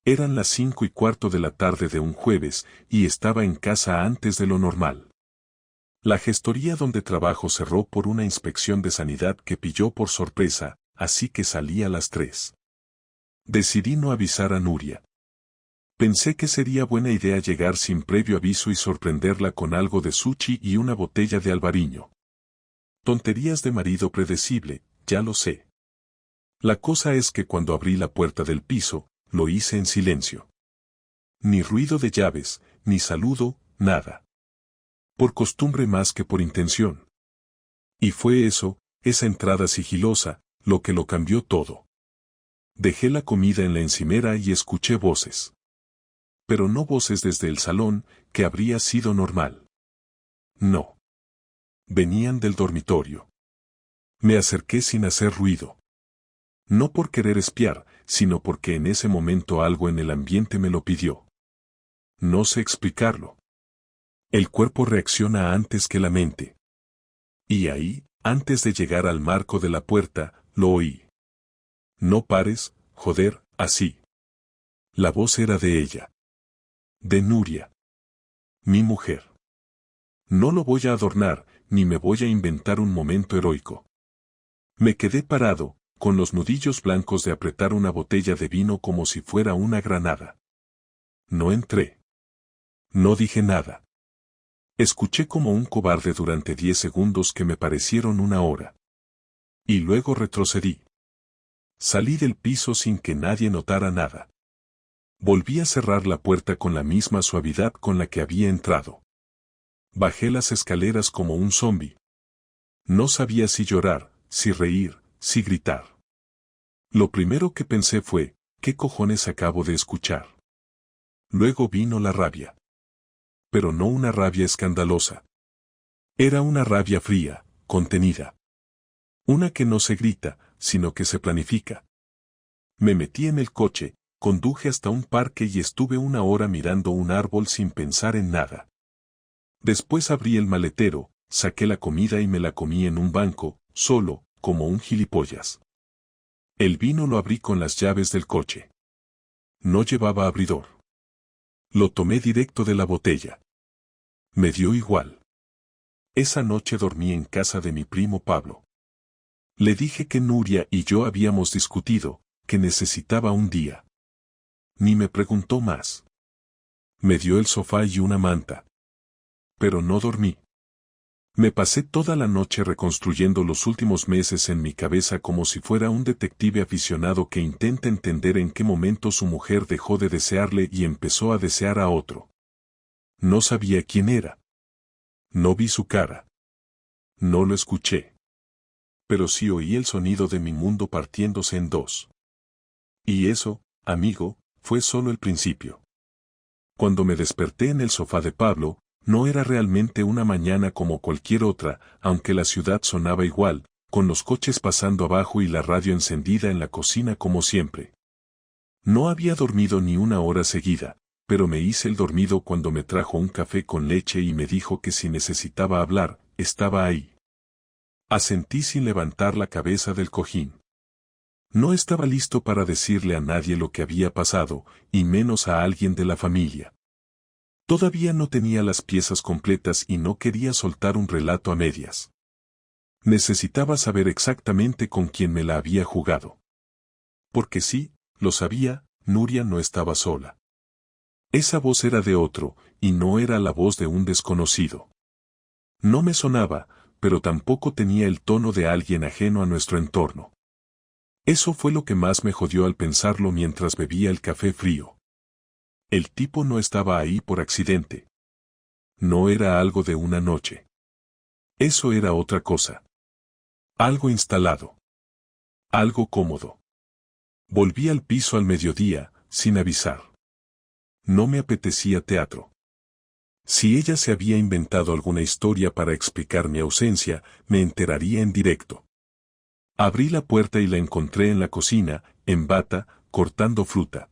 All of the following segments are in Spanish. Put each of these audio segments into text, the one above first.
Eran las 5:15 de la tarde de un jueves, y estaba en casa antes de lo normal. La gestoría donde trabajo cerró por una inspección de sanidad que pilló por sorpresa, así que salí a las 3. Decidí no avisar a Nuria. Pensé que sería buena idea llegar sin previo aviso y sorprenderla con algo de sushi y una botella de albariño. Tonterías de marido predecible, ya lo sé. La cosa es que cuando abrí la puerta del piso, lo hice en silencio. Ni ruido de llaves, ni saludo, nada. Por costumbre más que por intención. Y fue eso, esa entrada sigilosa, lo que lo cambió todo. Dejé la comida en la encimera y escuché voces. Pero no voces desde el salón, que habría sido normal. No. Venían del dormitorio. Me acerqué sin hacer ruido. No por querer espiar, sino porque en ese momento algo en el ambiente me lo pidió. No sé explicarlo. El cuerpo reacciona antes que la mente. Y ahí, antes de llegar al marco de la puerta, lo oí. No pares, joder, así. La voz era de ella. De Nuria. Mi mujer. No lo voy a adornar, ni me voy a inventar un momento heroico. Me quedé parado, con los nudillos blancos de apretar una botella de vino como si fuera una granada. No entré. No dije nada. Escuché como un cobarde durante 10 segundos que me parecieron una hora. Y luego retrocedí. Salí del piso sin que nadie notara nada. Volví a cerrar la puerta con la misma suavidad con la que había entrado. Bajé las escaleras como un zombi. No sabía si llorar, si reír, si gritar. Lo primero que pensé fue, ¿qué cojones acabo de escuchar? Luego vino la rabia. Pero no una rabia escandalosa. Era una rabia fría, contenida. Una que no se grita, sino que se planifica. Me metí en el coche, conduje hasta un parque y estuve 1 hora mirando un árbol sin pensar en nada. Después abrí el maletero, saqué la comida y me la comí en un banco, solo, como un gilipollas. El vino lo abrí con las llaves del coche. No llevaba abridor. Lo tomé directo de la botella. Me dio igual. Esa noche dormí en casa de mi primo Pablo. Le dije que Nuria y yo habíamos discutido, que necesitaba un día. Ni me preguntó más. Me dio el sofá y una manta. Pero no dormí. Me pasé toda la noche reconstruyendo los últimos meses en mi cabeza como si fuera un detective aficionado que intenta entender en qué momento su mujer dejó de desearle y empezó a desear a otro. No sabía quién era. No vi su cara. No lo escuché. Pero sí oí el sonido de mi mundo partiéndose en dos. Y eso, amigo, fue solo el principio. Cuando me desperté en el sofá de Pablo, no era realmente una mañana como cualquier otra, aunque la ciudad sonaba igual, con los coches pasando abajo y la radio encendida en la cocina como siempre. No había dormido ni 1 hora seguida, pero me hice el dormido cuando me trajo un café con leche y me dijo que si necesitaba hablar, estaba ahí. Asentí sin levantar la cabeza del cojín. No estaba listo para decirle a nadie lo que había pasado, y menos a alguien de la familia. Todavía no tenía las piezas completas y no quería soltar un relato a medias. Necesitaba saber exactamente con quién me la había jugado. Porque sí, lo sabía, Nuria no estaba sola. Esa voz era de otro, y no era la voz de un desconocido. No me sonaba, pero tampoco tenía el tono de alguien ajeno a nuestro entorno. Eso fue lo que más me jodió al pensarlo mientras bebía el café frío. El tipo no estaba ahí por accidente. No era algo de una noche. Eso era otra cosa. Algo instalado. Algo cómodo. Volví al piso al mediodía, sin avisar. No me apetecía teatro. Si ella se había inventado alguna historia para explicar mi ausencia, me enteraría en directo. Abrí la puerta y la encontré en la cocina, en bata, cortando fruta.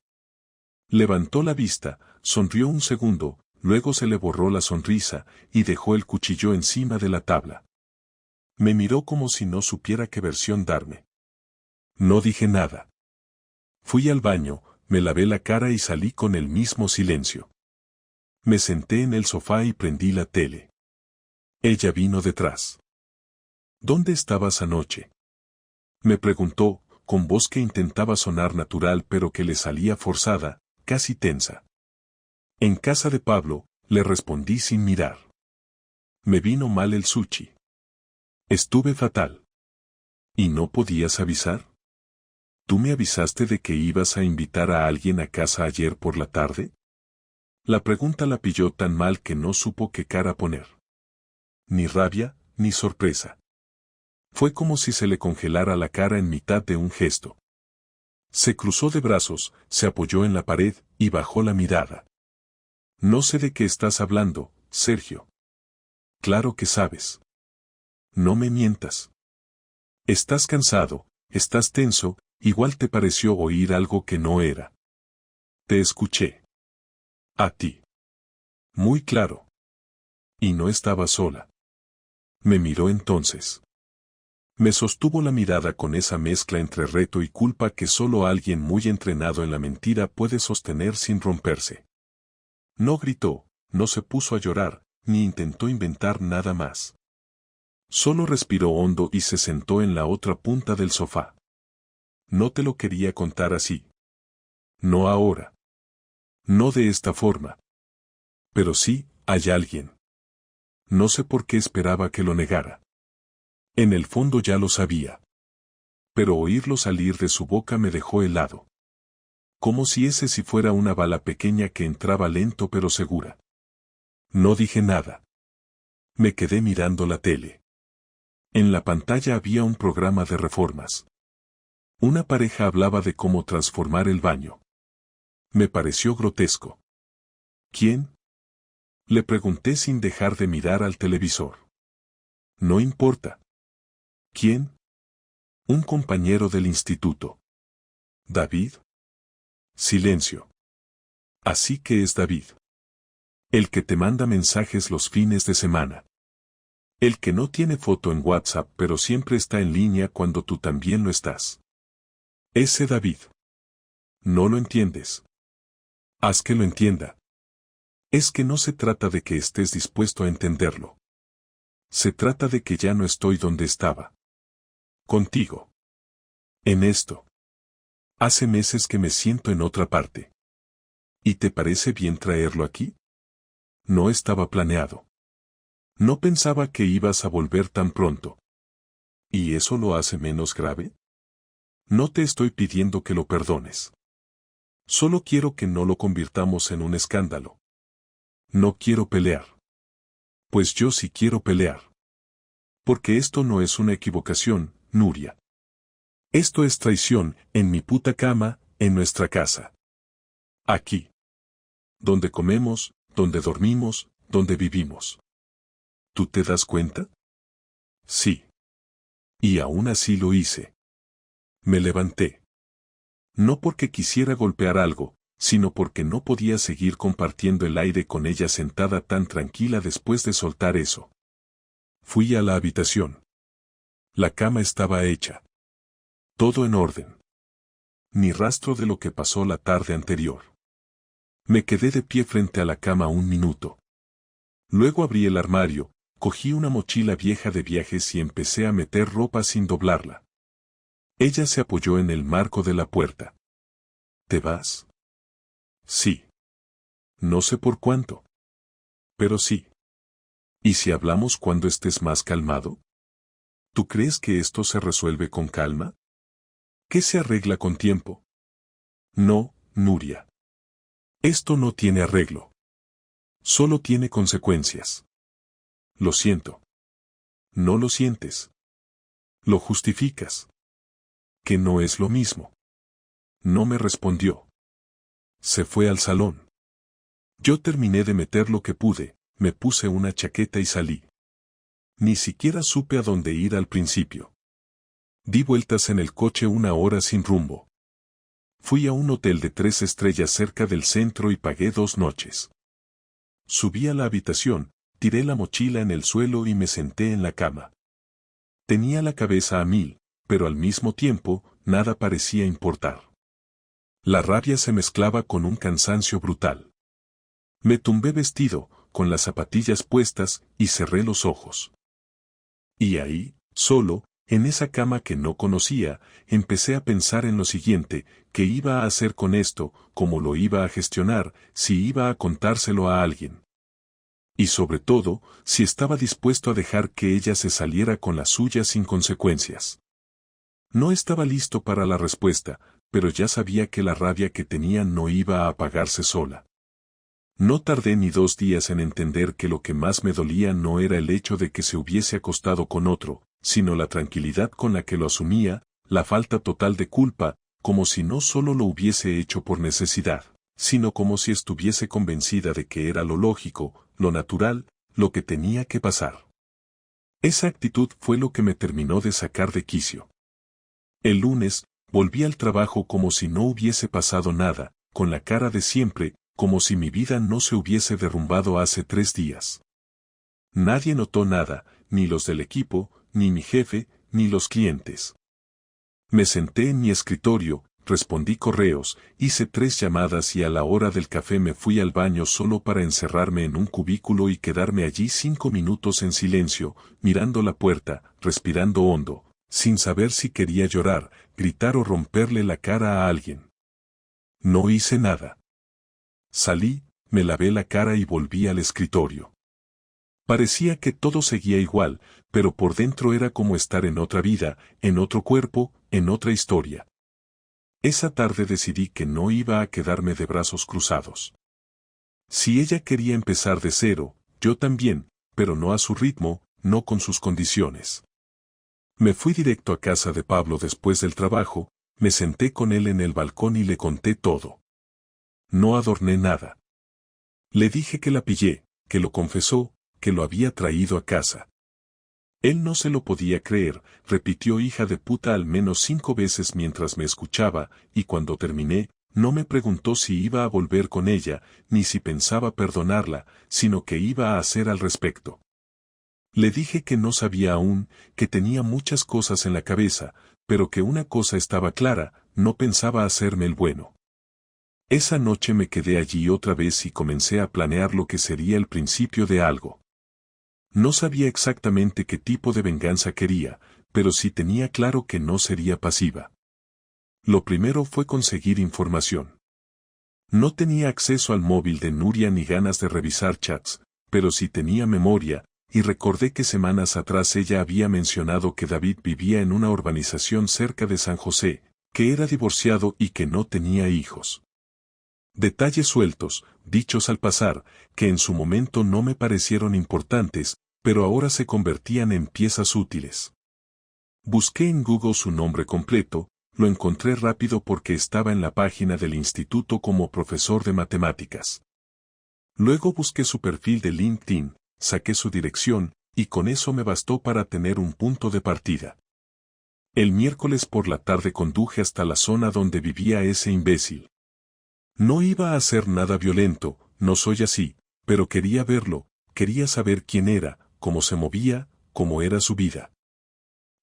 Levantó la vista, sonrió un segundo, luego se le borró la sonrisa, y dejó el cuchillo encima de la tabla. Me miró como si no supiera qué versión darme. No dije nada. Fui al baño, me lavé la cara y salí con el mismo silencio. Me senté en el sofá y prendí la tele. Ella vino detrás. ¿Dónde estabas anoche?, me preguntó, con voz que intentaba sonar natural pero que le salía forzada, casi tensa. En casa de Pablo, le respondí sin mirar. Me vino mal el sushi. Estuve fatal. ¿Y no podías avisar? ¿Tú me avisaste de que ibas a invitar a alguien a casa ayer por la tarde? La pregunta la pilló tan mal que no supo qué cara poner. Ni rabia, ni sorpresa. Fue como si se le congelara la cara en mitad de un gesto. Se cruzó de brazos, se apoyó en la pared y bajó la mirada. No sé de qué estás hablando, Sergio. Claro que sabes. No me mientas. Estás cansado, estás tenso, igual te pareció oír algo que no era. Te escuché. A ti. Muy claro. Y no estaba sola. Me miró entonces. Me sostuvo la mirada con esa mezcla entre reto y culpa que solo alguien muy entrenado en la mentira puede sostener sin romperse. No gritó, no se puso a llorar, ni intentó inventar nada más. Solo respiró hondo y se sentó en la otra punta del sofá. No te lo quería contar así. No ahora. No de esta forma. Pero sí, hay alguien. No sé por qué esperaba que lo negara. En el fondo ya lo sabía. Pero oírlo salir de su boca me dejó helado. Como si ese sí fuera una bala pequeña que entraba lento pero segura. No dije nada. Me quedé mirando la tele. En la pantalla había un programa de reformas. Una pareja hablaba de cómo transformar el baño. Me pareció grotesco. ¿Quién?, le pregunté sin dejar de mirar al televisor. No importa. ¿Quién? Un compañero del instituto. ¿David? Silencio. Así que es David. El que te manda mensajes los fines de semana. El que no tiene foto en WhatsApp pero siempre está en línea cuando tú también lo estás. Ese David. No lo entiendes. Haz que lo entienda. Es que no se trata de que estés dispuesto a entenderlo. Se trata de que ya no estoy donde estaba. Contigo. En esto. Hace meses que me siento en otra parte. ¿Y te parece bien traerlo aquí? No estaba planeado. No pensaba que ibas a volver tan pronto. ¿Y eso lo hace menos grave? No te estoy pidiendo que lo perdones. Solo quiero que no lo convirtamos en un escándalo. No quiero pelear. Pues yo sí quiero pelear. Porque esto no es una equivocación, Nuria. Esto es traición, en mi puta cama, en nuestra casa. Aquí. Donde comemos, donde dormimos, donde vivimos. ¿Tú te das cuenta? Sí. Y aún así lo hice. Me levanté. No porque quisiera golpear algo, sino porque no podía seguir compartiendo el aire con ella sentada tan tranquila después de soltar eso. Fui a la habitación. La cama estaba hecha. Todo en orden. Ni rastro de lo que pasó la tarde anterior. Me quedé de pie frente a la cama un minuto. Luego abrí el armario, cogí una mochila vieja de viajes y empecé a meter ropa sin doblarla. Ella se apoyó en el marco de la puerta. ¿Te vas? Sí. No sé por cuánto. Pero sí. ¿Y si hablamos cuando estés más calmado? ¿Tú crees que esto se resuelve con calma? ¿Qué se arregla con tiempo? No, Nuria. Esto no tiene arreglo. Solo tiene consecuencias. Lo siento. No lo sientes. Lo justificas. Que no es lo mismo. No me respondió. Se fue al salón. Yo terminé de meter lo que pude, me puse una chaqueta y salí. Ni siquiera supe a dónde ir al principio. Di vueltas en el coche 1 hora sin rumbo. Fui a un hotel de 3 estrellas cerca del centro y pagué 2 noches. Subí a la habitación, tiré la mochila en el suelo y me senté en la cama. Tenía la cabeza a mil, pero al mismo tiempo, nada parecía importar. La rabia se mezclaba con un cansancio brutal. Me tumbé vestido, con las zapatillas puestas, y cerré los ojos. Y ahí, solo, en esa cama que no conocía, empecé a pensar en lo siguiente: qué iba a hacer con esto, cómo lo iba a gestionar, si iba a contárselo a alguien. Y sobre todo, si estaba dispuesto a dejar que ella se saliera con la suya sin consecuencias. No estaba listo para la respuesta, pero ya sabía que la rabia que tenía no iba a apagarse sola. No tardé ni 2 días en entender que lo que más me dolía no era el hecho de que se hubiese acostado con otro, sino la tranquilidad con la que lo asumía, la falta total de culpa, como si no solo lo hubiese hecho por necesidad, sino como si estuviese convencida de que era lo lógico, lo natural, lo que tenía que pasar. Esa actitud fue lo que me terminó de sacar de quicio. El lunes, volví al trabajo como si no hubiese pasado nada, con la cara de siempre, como si mi vida no se hubiese derrumbado hace 3 días. Nadie notó nada, ni los del equipo, ni mi jefe, ni los clientes. Me senté en mi escritorio, respondí correos, hice 3 llamadas y a la hora del café me fui al baño solo para encerrarme en un cubículo y quedarme allí 5 minutos en silencio, mirando la puerta, respirando hondo, sin saber si quería llorar, gritar o romperle la cara a alguien. No hice nada. Salí, me lavé la cara y volví al escritorio. Parecía que todo seguía igual, pero por dentro era como estar en otra vida, en otro cuerpo, en otra historia. Esa tarde decidí que no iba a quedarme de brazos cruzados. Si ella quería empezar de cero, yo también, pero no a su ritmo, no con sus condiciones. Me fui directo a casa de Pablo después del trabajo, me senté con él en el balcón y le conté todo. No adorné nada. Le dije que la pillé, que lo confesó, que lo había traído a casa. Él no se lo podía creer, repitió hija de puta al menos 5 veces mientras me escuchaba, y cuando terminé, no me preguntó si iba a volver con ella, ni si pensaba perdonarla, sino qué iba a hacer al respecto. Le dije que no sabía aún, que tenía muchas cosas en la cabeza, pero que una cosa estaba clara: no pensaba hacerme el bueno. Esa noche me quedé allí otra vez y comencé a planear lo que sería el principio de algo. No sabía exactamente qué tipo de venganza quería, pero sí tenía claro que no sería pasiva. Lo primero fue conseguir información. No tenía acceso al móvil de Nuria ni ganas de revisar chats, pero sí tenía memoria, y recordé que semanas atrás ella había mencionado que David vivía en una urbanización cerca de San José, que era divorciado y que no tenía hijos. Detalles sueltos, dichos al pasar, que en su momento no me parecieron importantes, pero ahora se convertían en piezas útiles. Busqué en Google su nombre completo, lo encontré rápido porque estaba en la página del instituto como profesor de matemáticas. Luego busqué su perfil de LinkedIn, saqué su dirección, y con eso me bastó para tener un punto de partida. El miércoles por la tarde conduje hasta la zona donde vivía ese imbécil. No iba a hacer nada violento, no soy así, pero quería verlo, quería saber quién era, cómo se movía, cómo era su vida.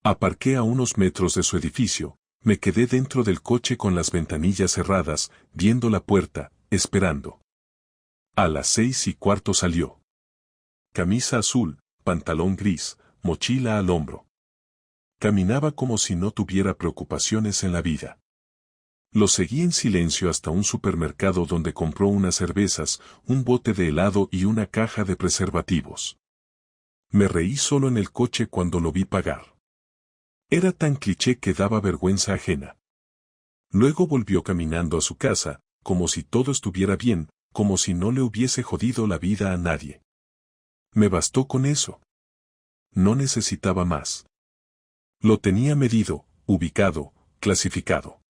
Aparqué a unos metros de su edificio, me quedé dentro del coche con las ventanillas cerradas, viendo la puerta, esperando. A las 6:15 salió. Camisa azul, pantalón gris, mochila al hombro. Caminaba como si no tuviera preocupaciones en la vida. Lo seguí en silencio hasta un supermercado donde compró unas cervezas, un bote de helado y una caja de preservativos. Me reí solo en el coche cuando lo vi pagar. Era tan cliché que daba vergüenza ajena. Luego volvió caminando a su casa, como si todo estuviera bien, como si no le hubiese jodido la vida a nadie. Me bastó con eso. No necesitaba más. Lo tenía medido, ubicado, clasificado.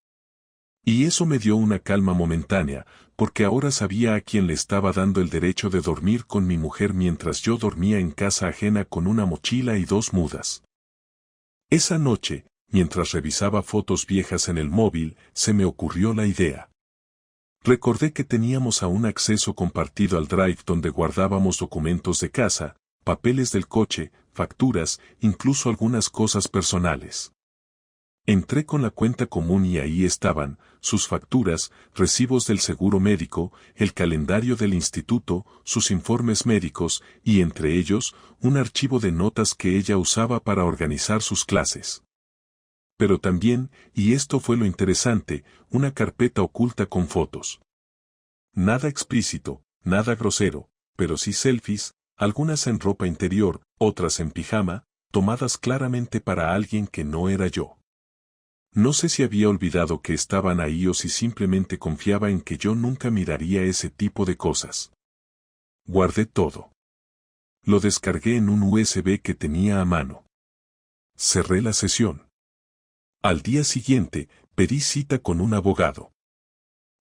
Y eso me dio una calma momentánea, porque ahora sabía a quién le estaba dando el derecho de dormir con mi mujer mientras yo dormía en casa ajena con una mochila y 2 mudas. Esa noche, mientras revisaba fotos viejas en el móvil, se me ocurrió la idea. Recordé que teníamos aún acceso compartido al Drive donde guardábamos documentos de casa, papeles del coche, facturas, incluso algunas cosas personales. Entré con la cuenta común y ahí estaban, sus facturas, recibos del seguro médico, el calendario del instituto, sus informes médicos, y entre ellos, un archivo de notas que ella usaba para organizar sus clases. Pero también, y esto fue lo interesante, una carpeta oculta con fotos. Nada explícito, nada grosero, pero sí selfies, algunas en ropa interior, otras en pijama, tomadas claramente para alguien que no era yo. No sé si había olvidado que estaban ahí o si simplemente confiaba en que yo nunca miraría ese tipo de cosas. Guardé todo. Lo descargué en un USB que tenía a mano. Cerré la sesión. Al día siguiente, pedí cita con un abogado.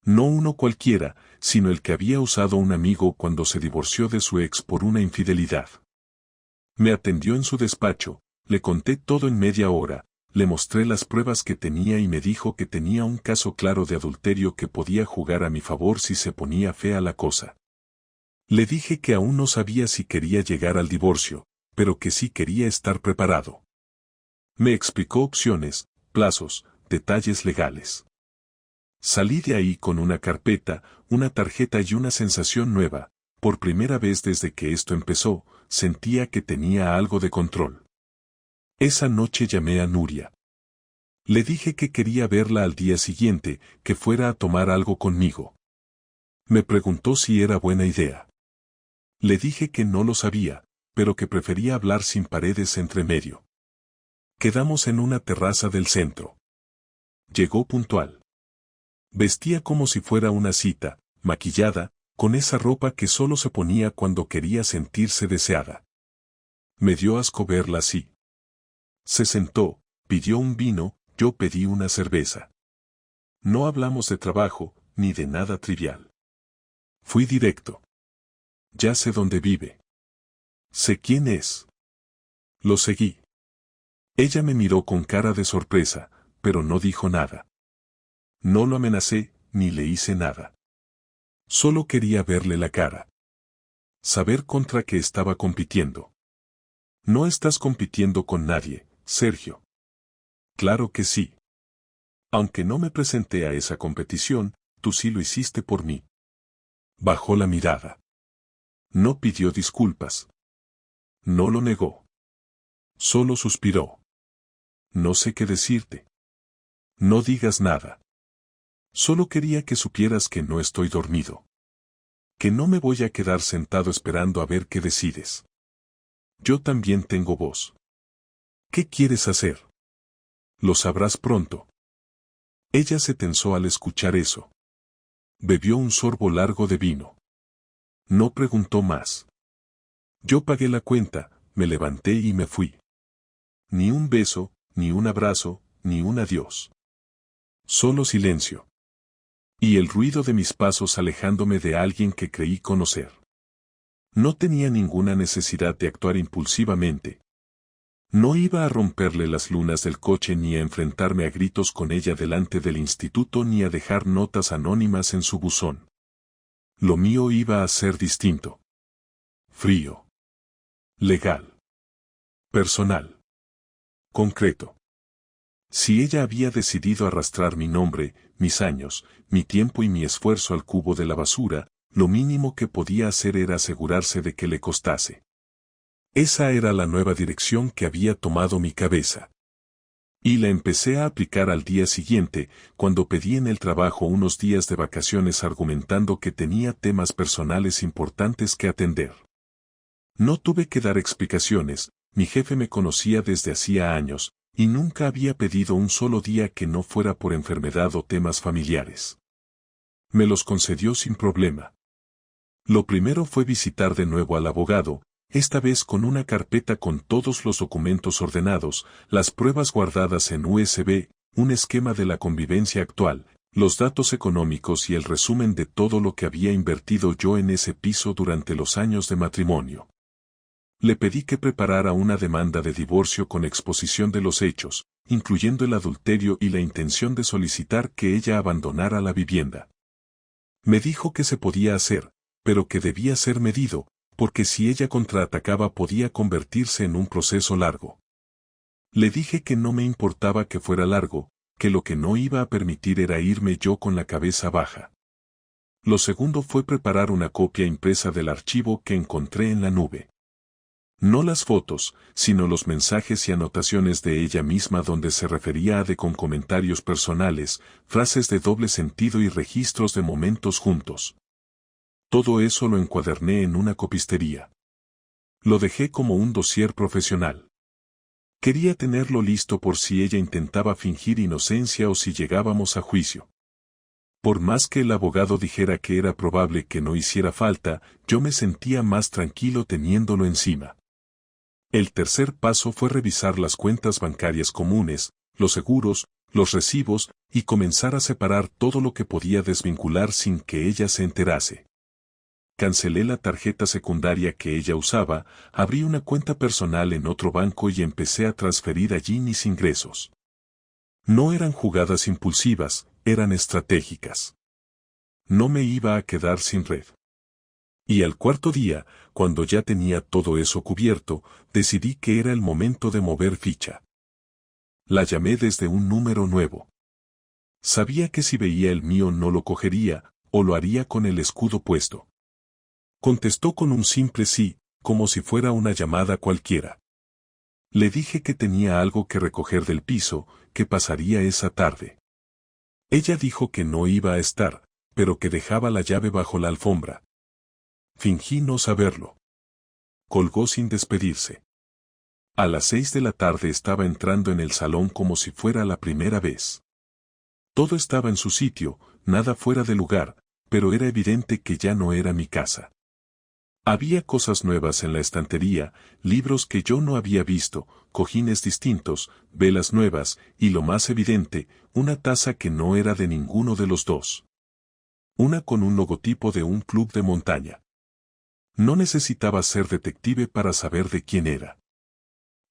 No uno cualquiera, sino el que había usado un amigo cuando se divorció de su ex por una infidelidad. Me atendió en su despacho, le conté todo en media hora, le mostré las pruebas que tenía y me dijo que tenía un caso claro de adulterio que podía jugar a mi favor si se ponía fea la cosa. Le dije que aún no sabía si quería llegar al divorcio, pero que sí quería estar preparado. Me explicó opciones, plazos, detalles legales. Salí de ahí con una carpeta, una tarjeta y una sensación nueva. Por primera vez desde que esto empezó, sentía que tenía algo de control. Esa noche llamé a Nuria. Le dije que quería verla al día siguiente, que fuera a tomar algo conmigo. Me preguntó si era buena idea. Le dije que no lo sabía, pero que prefería hablar sin paredes entre medio. Quedamos en una terraza del centro. Llegó puntual. Vestía como si fuera una cita, maquillada, con esa ropa que solo se ponía cuando quería sentirse deseada. Me dio asco verla así. Se sentó, pidió un vino, yo pedí una cerveza. No hablamos de trabajo, ni de nada trivial. Fui directo. Ya sé dónde vive. Sé quién es. Lo seguí. Ella me miró con cara de sorpresa, pero no dijo nada. No lo amenacé, ni le hice nada. Solo quería verle la cara. Saber contra qué estaba compitiendo. No estás compitiendo con nadie, Sergio. Claro que sí. Aunque no me presenté a esa competición, tú sí lo hiciste por mí. Bajó la mirada. No pidió disculpas. No lo negó. Solo suspiró. No sé qué decirte. No digas nada. Solo quería que supieras que no estoy dormido. Que no me voy a quedar sentado esperando a ver qué decides. Yo también tengo voz. ¿Qué quieres hacer? Lo sabrás pronto. Ella se tensó al escuchar eso. Bebió un sorbo largo de vino. No preguntó más. Yo pagué la cuenta, me levanté y me fui. Ni un beso, ni un abrazo, ni un adiós. Solo silencio. Y el ruido de mis pasos alejándome de alguien que creí conocer. No tenía ninguna necesidad de actuar impulsivamente. No iba a romperle las lunas del coche ni a enfrentarme a gritos con ella delante del instituto ni a dejar notas anónimas en su buzón. Lo mío iba a ser distinto. Frío. Legal. Personal. Concreto. Si ella había decidido arrastrar mi nombre, mis años, mi tiempo y mi esfuerzo al cubo de la basura, lo mínimo que podía hacer era asegurarse de que le costase. Esa era la nueva dirección que había tomado mi cabeza. Y la empecé a aplicar al día siguiente, cuando pedí en el trabajo unos días de vacaciones argumentando que tenía temas personales importantes que atender. No tuve que dar explicaciones, mi jefe me conocía desde hacía años, y nunca había pedido un solo día que no fuera por enfermedad o temas familiares. Me los concedió sin problema. Lo primero fue visitar de nuevo al abogado, esta vez con una carpeta con todos los documentos ordenados, las pruebas guardadas en USB, un esquema de la convivencia actual, los datos económicos y el resumen de todo lo que había invertido yo en ese piso durante los años de matrimonio. Le pedí que preparara una demanda de divorcio con exposición de los hechos, incluyendo el adulterio y la intención de solicitar que ella abandonara la vivienda. Me dijo que se podía hacer, pero que debía ser medido, porque si ella contraatacaba podía convertirse en un proceso largo. Le dije que no me importaba que fuera largo, que lo que no iba a permitir era irme yo con la cabeza baja. Lo segundo fue preparar una copia impresa del archivo que encontré en la nube. No las fotos, sino los mensajes y anotaciones de ella misma donde se refería a de con comentarios personales, frases de doble sentido y registros de momentos juntos. Todo eso lo encuaderné en una copistería. Lo dejé como un dossier profesional. Quería tenerlo listo por si ella intentaba fingir inocencia o si llegábamos a juicio. Por más que el abogado dijera que era probable que no hiciera falta, yo me sentía más tranquilo teniéndolo encima. El tercer paso fue revisar las cuentas bancarias comunes, los seguros, los recibos, y comenzar a separar todo lo que podía desvincular sin que ella se enterase. Cancelé la tarjeta secundaria que ella usaba, abrí una cuenta personal en otro banco y empecé a transferir allí mis ingresos. No eran jugadas impulsivas, eran estratégicas. No me iba a quedar sin red. Y al cuarto día, cuando ya tenía todo eso cubierto, decidí que era el momento de mover ficha. La llamé desde un número nuevo. Sabía que si veía el mío no lo cogería, o lo haría con el escudo puesto. Contestó con un simple sí, como si fuera una llamada cualquiera. Le dije que tenía algo que recoger del piso, que pasaría esa tarde. Ella dijo que no iba a estar, pero que dejaba la llave bajo la alfombra. Fingí no saberlo. Colgó sin despedirse. A las 6 de la tarde estaba entrando en el salón como si fuera la primera vez. Todo estaba en su sitio, nada fuera de lugar, pero era evidente que ya no era mi casa. Había cosas nuevas en la estantería, libros que yo no había visto, cojines distintos, velas nuevas, y lo más evidente, una taza que no era de ninguno de los dos. Una con un logotipo de un club de montaña. No necesitaba ser detective para saber de quién era.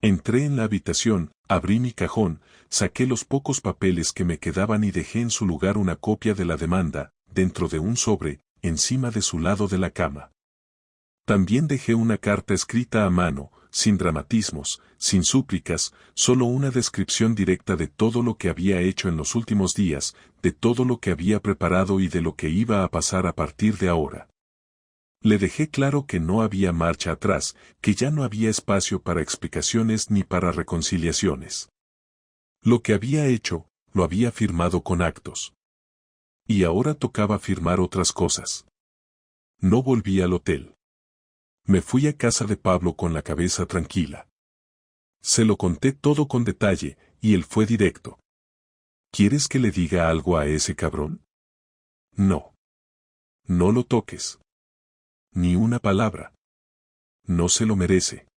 Entré en la habitación, abrí mi cajón, saqué los pocos papeles que me quedaban y dejé en su lugar una copia de la demanda, dentro de un sobre, encima de su lado de la cama. También dejé una carta escrita a mano, sin dramatismos, sin súplicas, solo una descripción directa de todo lo que había hecho en los últimos días, de todo lo que había preparado y de lo que iba a pasar a partir de ahora. Le dejé claro que no había marcha atrás, que ya no había espacio para explicaciones ni para reconciliaciones. Lo que había hecho, lo había firmado con actos. Y ahora tocaba firmar otras cosas. No volví al hotel. Me fui a casa de Pablo con la cabeza tranquila. Se lo conté todo con detalle, y él fue directo. ¿Quieres que le diga algo a ese cabrón? No. No lo toques. Ni una palabra. No se lo merece.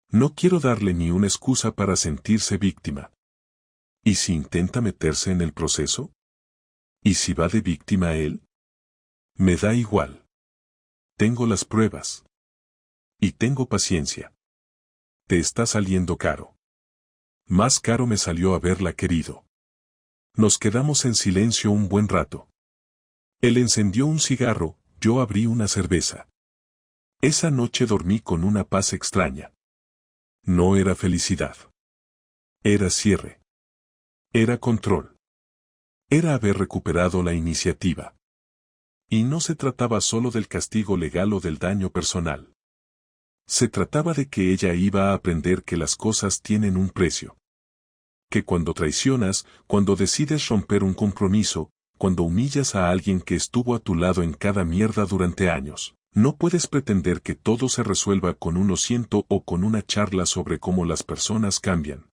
No quiero darle ni una excusa para sentirse víctima. ¿Y si intenta meterse en el proceso? ¿Y si va de víctima él? Me da igual. Tengo las pruebas. Y tengo paciencia. Te está saliendo caro. Más caro me salió haberla querido. Nos quedamos en silencio un buen rato. Él encendió un cigarro, yo abrí una cerveza. Esa noche dormí con una paz extraña. No era felicidad. Era cierre. Era control. Era haber recuperado la iniciativa. Y no se trataba solo del castigo legal o del daño personal. Se trataba de que ella iba a aprender que las cosas tienen un precio. Que cuando traicionas, cuando decides romper un compromiso, cuando humillas a alguien que estuvo a tu lado en cada mierda durante años, no puedes pretender que todo se resuelva con un lo siento o con una charla sobre cómo las personas cambian.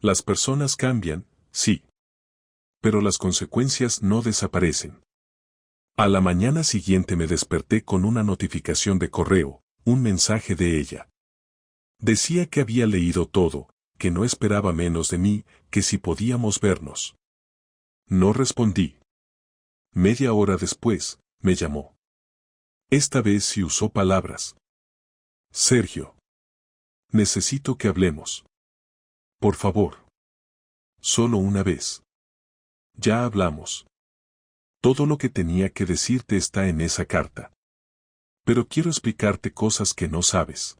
Las personas cambian, sí. Pero las consecuencias no desaparecen. A la mañana siguiente me desperté con una notificación de correo, un mensaje de ella. Decía que había leído todo, que no esperaba menos de mí, que si podíamos vernos. No respondí. Media hora después, me llamó. Esta vez sí usó palabras. Sergio. Necesito que hablemos. Por favor. Solo una vez. Ya hablamos. Todo lo que tenía que decirte está en esa carta. Pero quiero explicarte cosas que no sabes.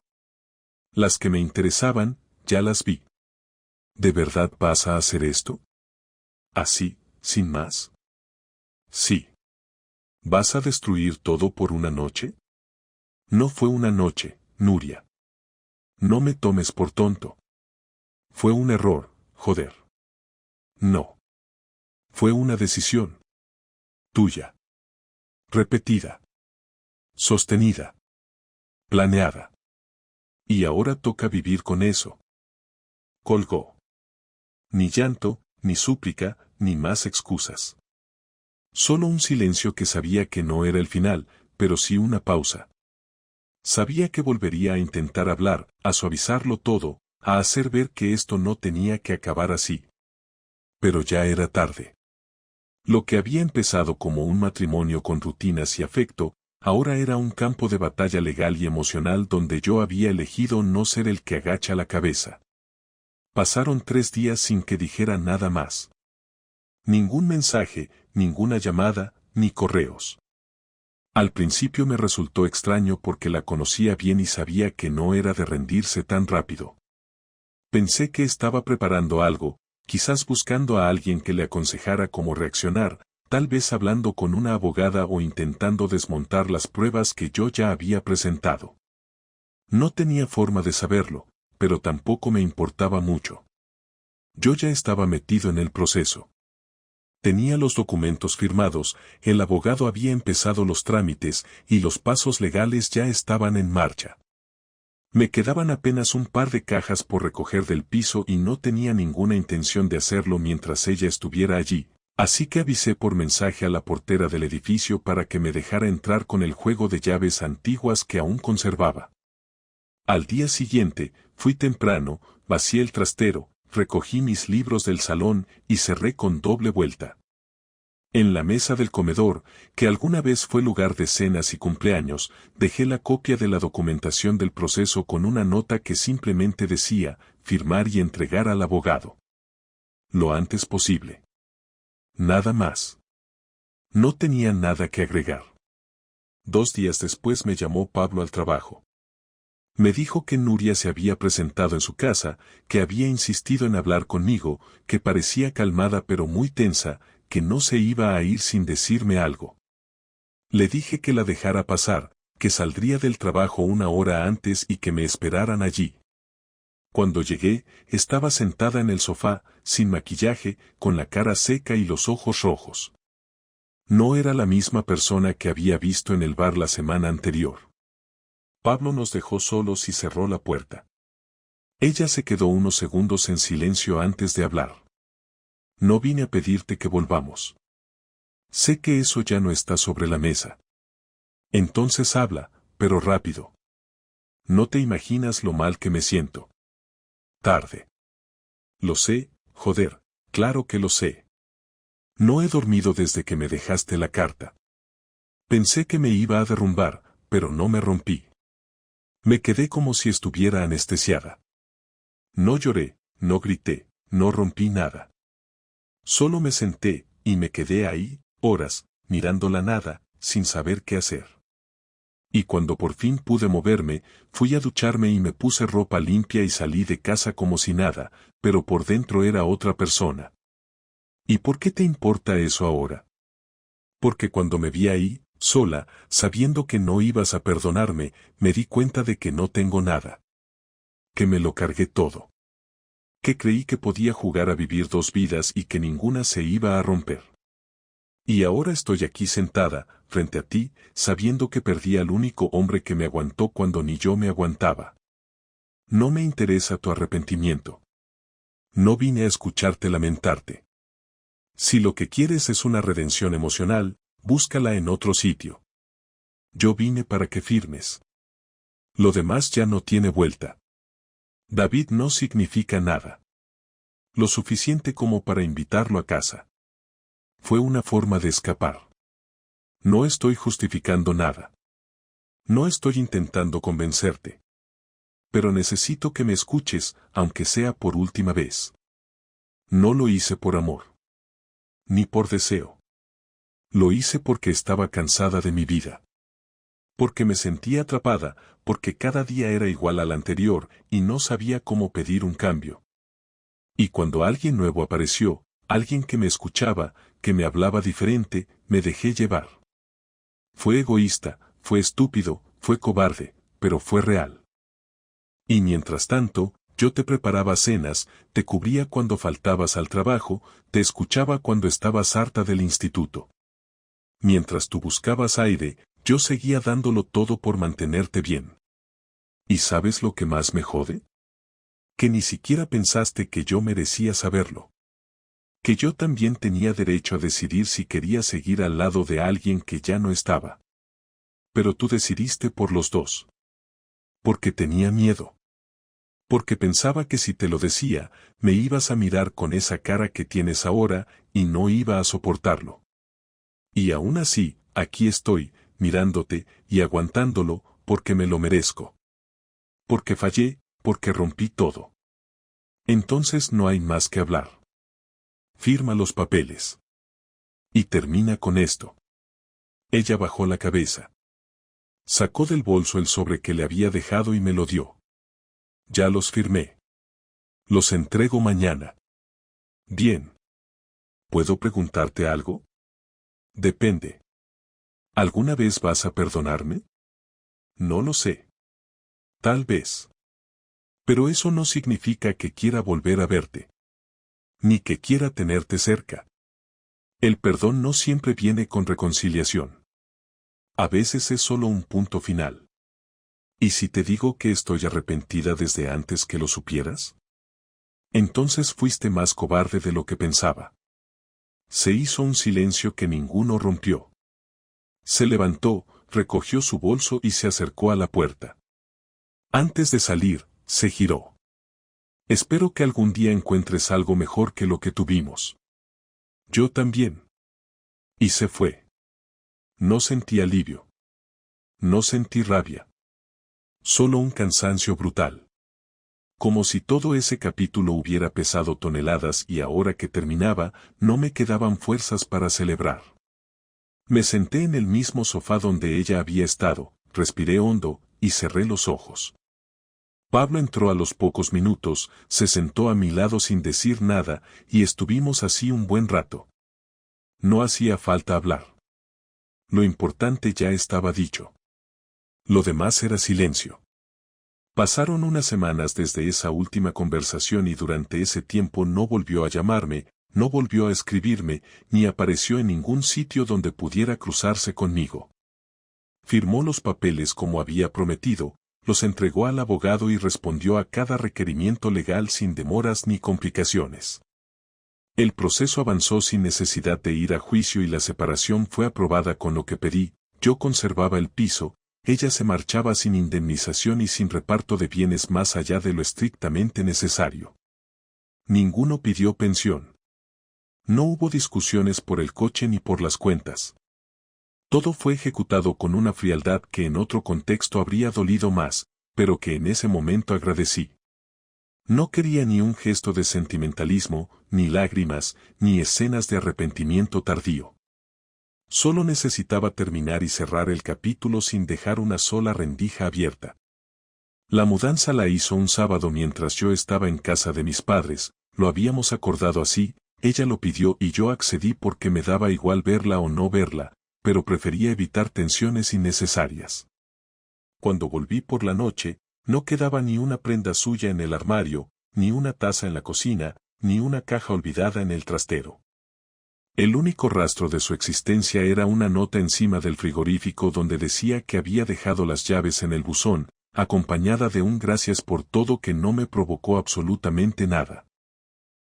Las que me interesaban, ya las vi. ¿De verdad vas a hacer esto? ¿Así, sin más? Sí. ¿Vas a destruir todo por una noche? No fue una noche, Nuria. No me tomes por tonto. Fue un error, joder. No. Fue una decisión. Tuya. Repetida. Sostenida. Planeada. Y ahora toca vivir con eso. Colgó. Ni llanto, ni súplica, ni más excusas. Solo un silencio que sabía que no era el final, pero sí una pausa. Sabía que volvería a intentar hablar, a suavizarlo todo, a hacer ver que esto no tenía que acabar así. Pero ya era tarde. Lo que había empezado como un matrimonio con rutinas y afecto, ahora era un campo de batalla legal y emocional donde yo había elegido no ser el que agacha la cabeza. Pasaron 3 días sin que dijera nada más. Ningún mensaje, ninguna llamada, ni correos. Al principio me resultó extraño porque la conocía bien y sabía que no era de rendirse tan rápido. Pensé que estaba preparando algo, quizás buscando a alguien que le aconsejara cómo reaccionar, tal vez hablando con una abogada o intentando desmontar las pruebas que yo ya había presentado. No tenía forma de saberlo, pero tampoco me importaba mucho. Yo ya estaba metido en el proceso. Tenía los documentos firmados, el abogado había empezado los trámites y los pasos legales ya estaban en marcha. Me quedaban apenas un par de cajas por recoger del piso y no tenía ninguna intención de hacerlo mientras ella estuviera allí, así que avisé por mensaje a la portera del edificio para que me dejara entrar con el juego de llaves antiguas que aún conservaba. Al día siguiente, fui temprano, vacié el trastero, recogí mis libros del salón y cerré con doble vuelta. En la mesa del comedor, que alguna vez fue lugar de cenas y cumpleaños, dejé la copia de la documentación del proceso con una nota que simplemente decía, firmar y entregar al abogado. Lo antes posible. Nada más. No tenía nada que agregar. 2 días después me llamó Pablo al trabajo. Me dijo que Nuria se había presentado en su casa, que había insistido en hablar conmigo, que parecía calmada pero muy tensa, que no se iba a ir sin decirme algo. Le dije que la dejara pasar, que saldría del trabajo 1 hora antes y que me esperaran allí. Cuando llegué, estaba sentada en el sofá, sin maquillaje, con la cara seca y los ojos rojos. No era la misma persona que había visto en el bar la semana anterior. Pablo nos dejó solos y cerró la puerta. Ella se quedó unos segundos en silencio antes de hablar. No vine a pedirte que volvamos. Sé que eso ya no está sobre la mesa. Entonces habla, pero rápido. No te imaginas lo mal que me siento. Tarde. Lo sé, joder, claro que lo sé. No he dormido desde que me dejaste la carta. Pensé que me iba a derrumbar, pero no me rompí. Me quedé como si estuviera anestesiada. No lloré, no grité, no rompí nada. Solo me senté, y me quedé ahí, horas, mirando la nada, sin saber qué hacer. Y cuando por fin pude moverme, fui a ducharme y me puse ropa limpia y salí de casa como si nada, pero por dentro era otra persona. ¿Y por qué te importa eso ahora? Porque cuando me vi ahí, sola, sabiendo que no ibas a perdonarme, me di cuenta de que no tengo nada. Que me lo cargué todo. Que creí que podía jugar a vivir 2 vidas y que ninguna se iba a romper. Y ahora estoy aquí sentada, frente a ti, sabiendo que perdí al único hombre que me aguantó cuando ni yo me aguantaba. No me interesa tu arrepentimiento. No vine a escucharte lamentarte. Si lo que quieres es una redención emocional, búscala en otro sitio. Yo vine para que firmes. Lo demás ya no tiene vuelta. David no significa nada. Lo suficiente como para invitarlo a casa. Fue una forma de escapar. No estoy justificando nada. No estoy intentando convencerte. Pero necesito que me escuches, aunque sea por última vez. No lo hice por amor. Ni por deseo. Lo hice porque estaba cansada de mi vida. Porque me sentía atrapada, porque cada día era igual al anterior y no sabía cómo pedir un cambio. Y cuando alguien nuevo apareció, alguien que me escuchaba, que me hablaba diferente, me dejé llevar. Fue egoísta, fue estúpido, fue cobarde, pero fue real. Y mientras tanto, yo te preparaba cenas, te cubría cuando faltabas al trabajo, te escuchaba cuando estabas harta del instituto. Mientras tú buscabas aire, yo seguía dándolo todo por mantenerte bien. ¿Y sabes lo que más me jode? Que ni siquiera pensaste que yo merecía saberlo. Que yo también tenía derecho a decidir si quería seguir al lado de alguien que ya no estaba. Pero tú decidiste por los dos. Porque tenía miedo. Porque pensaba que si te lo decía, me ibas a mirar con esa cara que tienes ahora, y no iba a soportarlo. Y aún así, aquí estoy, mirándote, y aguantándolo, porque me lo merezco. Porque fallé, porque rompí todo. Entonces no hay más que hablar. Firma los papeles. Y termina con esto. Ella bajó la cabeza. Sacó del bolso el sobre que le había dejado y me lo dio. Ya los firmé. Los entrego mañana. Bien. ¿Puedo preguntarte algo? Depende. ¿Alguna vez vas a perdonarme? No lo sé. Tal vez. Pero eso no significa que quiera volver a verte. Ni que quiera tenerte cerca. El perdón no siempre viene con reconciliación. A veces es solo un punto final. ¿Y si te digo que estoy arrepentida desde antes que lo supieras? Entonces fuiste más cobarde de lo que pensaba. Se hizo un silencio que ninguno rompió. Se levantó, recogió su bolso y se acercó a la puerta. Antes de salir, se giró. Espero que algún día encuentres algo mejor que lo que tuvimos. Yo también. Y se fue. No sentí alivio. No sentí rabia. Solo un cansancio brutal. Como si todo ese capítulo hubiera pesado toneladas y ahora que terminaba, no me quedaban fuerzas para celebrar. Me senté en el mismo sofá donde ella había estado, respiré hondo, y cerré los ojos. Pablo entró a los pocos minutos, se sentó a mi lado sin decir nada, y estuvimos así un buen rato. No hacía falta hablar. Lo importante ya estaba dicho. Lo demás era silencio. Pasaron unas semanas desde esa última conversación y durante ese tiempo no volvió a llamarme, no volvió a escribirme, ni apareció en ningún sitio donde pudiera cruzarse conmigo. Firmó los papeles como había prometido, los entregó al abogado y respondió a cada requerimiento legal sin demoras ni complicaciones. El proceso avanzó sin necesidad de ir a juicio y la separación fue aprobada con lo que pedí, yo conservaba el piso, ella se marchaba sin indemnización y sin reparto de bienes más allá de lo estrictamente necesario. Ninguno pidió pensión. No hubo discusiones por el coche ni por las cuentas. Todo fue ejecutado con una frialdad que en otro contexto habría dolido más, pero que en ese momento agradecí. No quería ni un gesto de sentimentalismo, ni lágrimas, ni escenas de arrepentimiento tardío. Solo necesitaba terminar y cerrar el capítulo sin dejar una sola rendija abierta. La mudanza la hizo un sábado mientras yo estaba en casa de mis padres, lo habíamos acordado así, ella lo pidió y yo accedí porque me daba igual verla o no verla, pero prefería evitar tensiones innecesarias. Cuando volví por la noche, no quedaba ni una prenda suya en el armario, ni una taza en la cocina, ni una caja olvidada en el trastero. El único rastro de su existencia era una nota encima del frigorífico donde decía que había dejado las llaves en el buzón, acompañada de un gracias por todo que no me provocó absolutamente nada.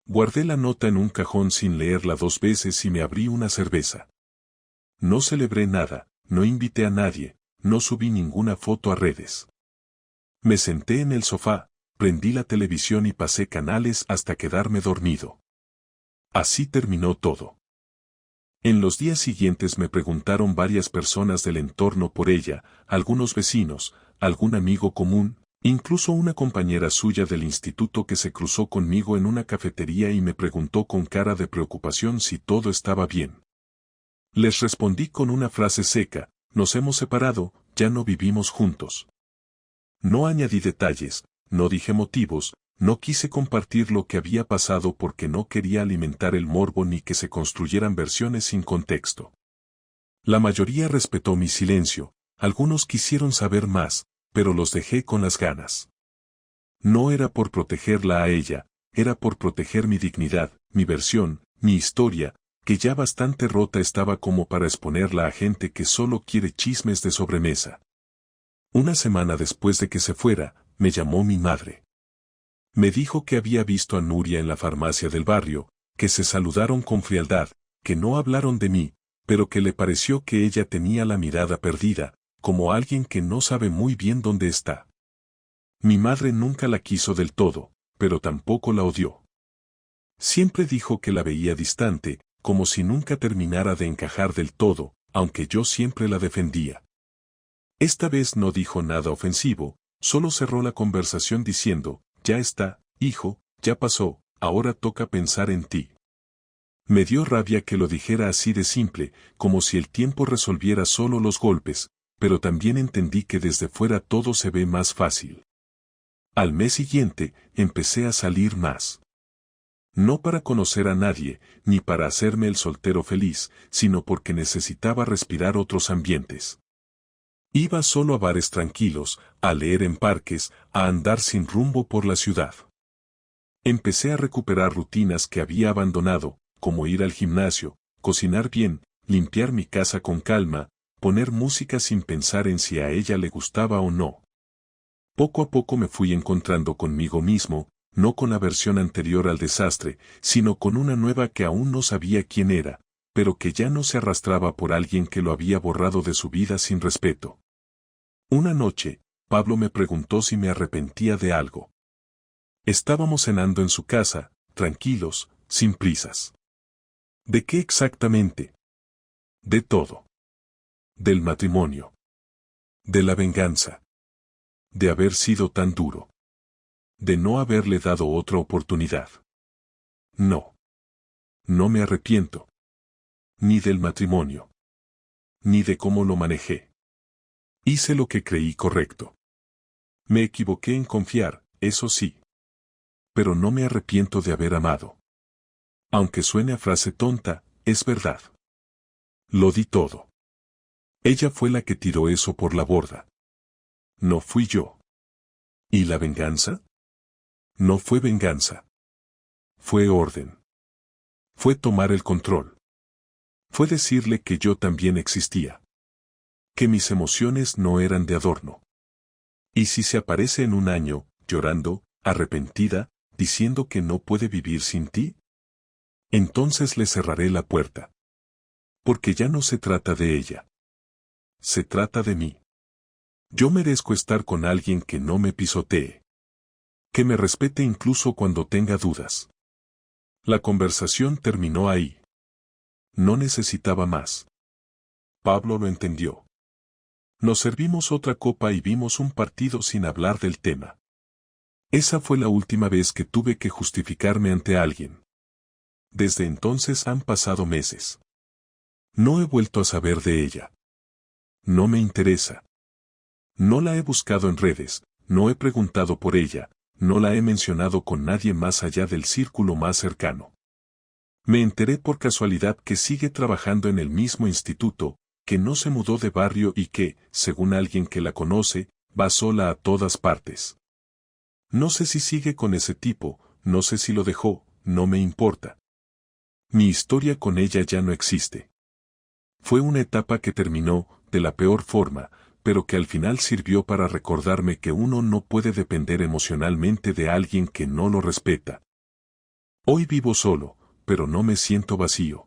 Guardé la nota en un cajón sin leerla 2 veces y me abrí una cerveza. No celebré nada, no invité a nadie, no subí ninguna foto a redes. Me senté en el sofá, prendí la televisión y pasé canales hasta quedarme dormido. Así terminó todo. En los días siguientes me preguntaron varias personas del entorno por ella, algunos vecinos, algún amigo común, incluso una compañera suya del instituto que se cruzó conmigo en una cafetería y me preguntó con cara de preocupación si todo estaba bien. Les respondí con una frase seca: nos hemos separado, ya no vivimos juntos. No añadí detalles, no dije motivos, no quise compartir lo que había pasado porque no quería alimentar el morbo ni que se construyeran versiones sin contexto. La mayoría respetó mi silencio, algunos quisieron saber más, pero los dejé con las ganas. No era por protegerla a ella, era por proteger mi dignidad, mi versión, mi historia, que ya bastante rota estaba como para exponerla a gente que solo quiere chismes de sobremesa. Una semana después de que se fuera, me llamó mi madre. Me dijo que había visto a Nuria en la farmacia del barrio, que se saludaron con frialdad, que no hablaron de mí, pero que le pareció que ella tenía la mirada perdida, como alguien que no sabe muy bien dónde está. Mi madre nunca la quiso del todo, pero tampoco la odió. Siempre dijo que la veía distante, como si nunca terminara de encajar del todo, aunque yo siempre la defendía. Esta vez no dijo nada ofensivo, solo cerró la conversación diciendo, ya está, hijo, ya pasó, ahora toca pensar en ti. Me dio rabia que lo dijera así de simple, como si el tiempo resolviera solo los golpes, pero también entendí que desde fuera todo se ve más fácil. Al mes siguiente, empecé a salir más. No para conocer a nadie, ni para hacerme el soltero feliz, sino porque necesitaba respirar otros ambientes. Iba solo a bares tranquilos, a leer en parques, a andar sin rumbo por la ciudad. Empecé a recuperar rutinas que había abandonado, como ir al gimnasio, cocinar bien, limpiar mi casa con calma, poner música sin pensar en si a ella le gustaba o no. Poco a poco me fui encontrando conmigo mismo, no con la versión anterior al desastre, sino con una nueva que aún no sabía quién era, pero que ya no se arrastraba por alguien que lo había borrado de su vida sin respeto. Una noche, Pablo me preguntó si me arrepentía de algo. Estábamos cenando en su casa, tranquilos, sin prisas. ¿De qué exactamente? De todo. Del matrimonio. De la venganza. De haber sido tan duro. De no haberle dado otra oportunidad. No. No me arrepiento. Ni del matrimonio. Ni de cómo lo manejé. Hice lo que creí correcto. Me equivoqué en confiar, eso sí. Pero no me arrepiento de haber amado. Aunque suene a frase tonta, es verdad. Lo di todo. Ella fue la que tiró eso por la borda. No fui yo. ¿Y la venganza? No fue venganza. Fue orden. Fue tomar el control. Fue decirle que yo también existía. Que mis emociones no eran de adorno. ¿Y si se aparece en un año, llorando, arrepentida, diciendo que no puede vivir sin ti? Entonces le cerraré la puerta. Porque ya no se trata de ella. Se trata de mí. Yo merezco estar con alguien que no me pisotee. Que me respete incluso cuando tenga dudas. La conversación terminó ahí. No necesitaba más. Pablo lo entendió. Nos servimos otra copa y vimos un partido sin hablar del tema. Esa fue la última vez que tuve que justificarme ante alguien. Desde entonces han pasado meses. No he vuelto a saber de ella. No me interesa. No la he buscado en redes, no he preguntado por ella, no la he mencionado con nadie más allá del círculo más cercano. Me enteré por casualidad que sigue trabajando en el mismo instituto, que no se mudó de barrio y que, según alguien que la conoce, va sola a todas partes. No sé si sigue con ese tipo, no sé si lo dejó, no me importa. Mi historia con ella ya no existe. Fue una etapa que terminó, de la peor forma, pero que al final sirvió para recordarme que uno no puede depender emocionalmente de alguien que no lo respeta. Hoy vivo solo, pero no me siento vacío.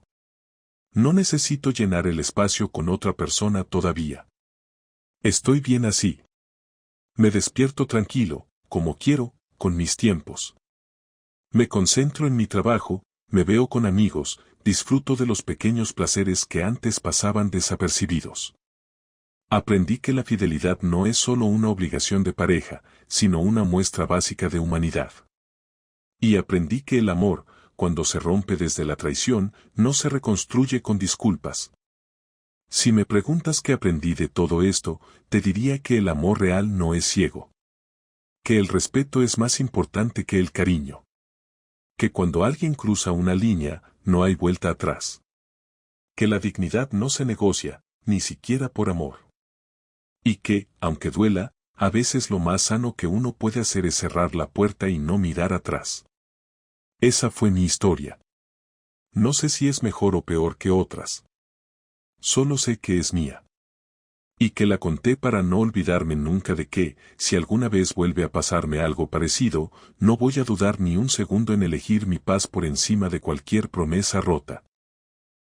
No necesito llenar el espacio con otra persona todavía. Estoy bien así. Me despierto tranquilo, como quiero, con mis tiempos. Me concentro en mi trabajo, me veo con amigos, disfruto de los pequeños placeres que antes pasaban desapercibidos. Aprendí que la fidelidad no es solo una obligación de pareja, sino una muestra básica de humanidad. Y aprendí que el amor, cuando se rompe desde la traición, no se reconstruye con disculpas. Si me preguntas qué aprendí de todo esto, te diría que el amor real no es ciego. Que el respeto es más importante que el cariño. Que cuando alguien cruza una línea, no hay vuelta atrás. Que la dignidad no se negocia, ni siquiera por amor. Y que, aunque duela, a veces lo más sano que uno puede hacer es cerrar la puerta y no mirar atrás. Esa fue mi historia. No sé si es mejor o peor que otras. Solo sé que es mía. Y que la conté para no olvidarme nunca de que, si alguna vez vuelve a pasarme algo parecido, no voy a dudar ni un segundo en elegir mi paz por encima de cualquier promesa rota.